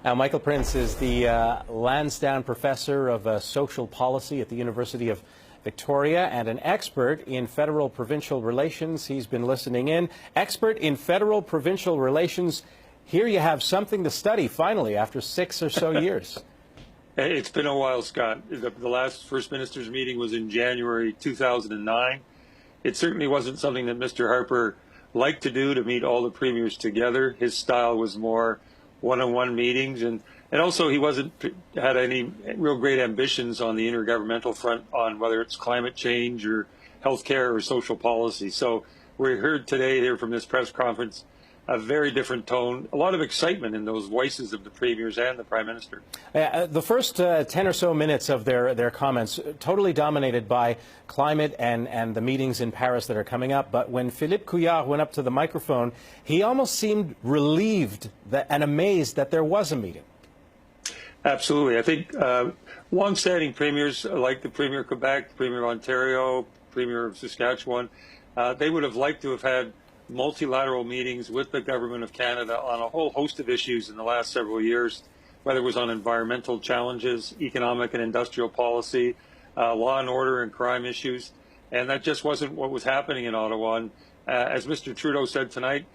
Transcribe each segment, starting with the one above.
Now, Michael Prince is the Lansdowne Professor of Social Policy at the University of Victoria and an expert in federal-provincial relations. He's been listening in. Expert in federal-provincial relations. Here you have something to study, finally, after 6 or so years. It's been a while, Scott. The last First Minister's meeting was in January 2009. It certainly wasn't something that Mr. Harper liked to do, to meet all the premiers together. His style was more one-on-one meetings, and also he wasn't had any real great ambitions on the intergovernmental front on whether it's climate change or healthcare or social policy. So we heard today here from this press conference a very different tone, a lot of excitement in those voices of the premiers and the Prime Minister. The first 10 or so minutes of their comments totally dominated by climate and the meetings in Paris that are coming up. But when Philippe Couillard went up to the microphone, he almost seemed relieved and amazed that there was a meeting. Absolutely. I think long-standing premiers like the Premier of Quebec, the Premier of Ontario, Premier of Saskatchewan, they would have liked to have had multilateral meetings with the Government of Canada on a whole host of issues in the last several years, whether it was on environmental challenges, economic and industrial policy, law and order and crime issues. And that just wasn't what was happening in Ottawa. And as Mr. Trudeau said tonight,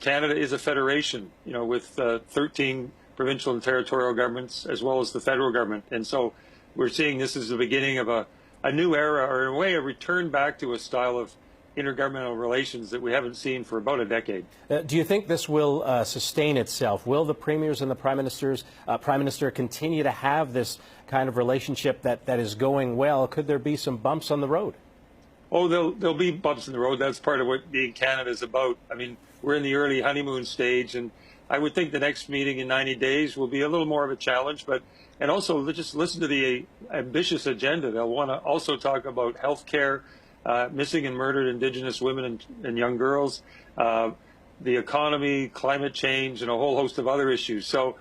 Canada is a federation, with 13 provincial and territorial governments as well as the federal government. And so we're seeing this as the beginning of a new era, or in a way a return back to a style of intergovernmental relations that we haven't seen for about a decade. Do you think this will sustain itself? Will the premiers and the Prime Minister continue to have this kind of relationship that is going well? Could there be some bumps on the road? Oh, there'll be bumps in the road. That's part of what being Canada is about. I mean, we're in the early honeymoon stage, and I would think the next meeting in 90 days will be a little more of a challenge, and also just listen to the ambitious agenda. They'll want to also talk about health care, missing and murdered Indigenous women and young girls, the economy, climate change, and a whole host of other issues. So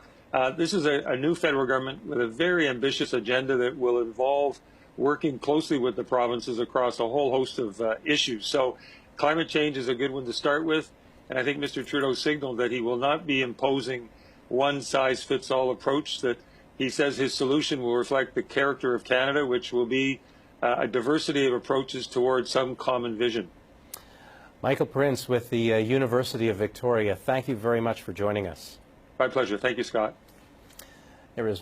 this is a new federal government with a very ambitious agenda that will involve working closely with the provinces across a whole host of issues. So climate change is a good one to start with. And I think Mr. Trudeau signaled that he will not be imposing one-size-fits-all approach, that he says his solution will reflect the character of Canada, which will be a diversity of approaches towards some common vision. Michael Prince with the University of Victoria, thank you very much for joining us. My pleasure. Thank you, Scott. There is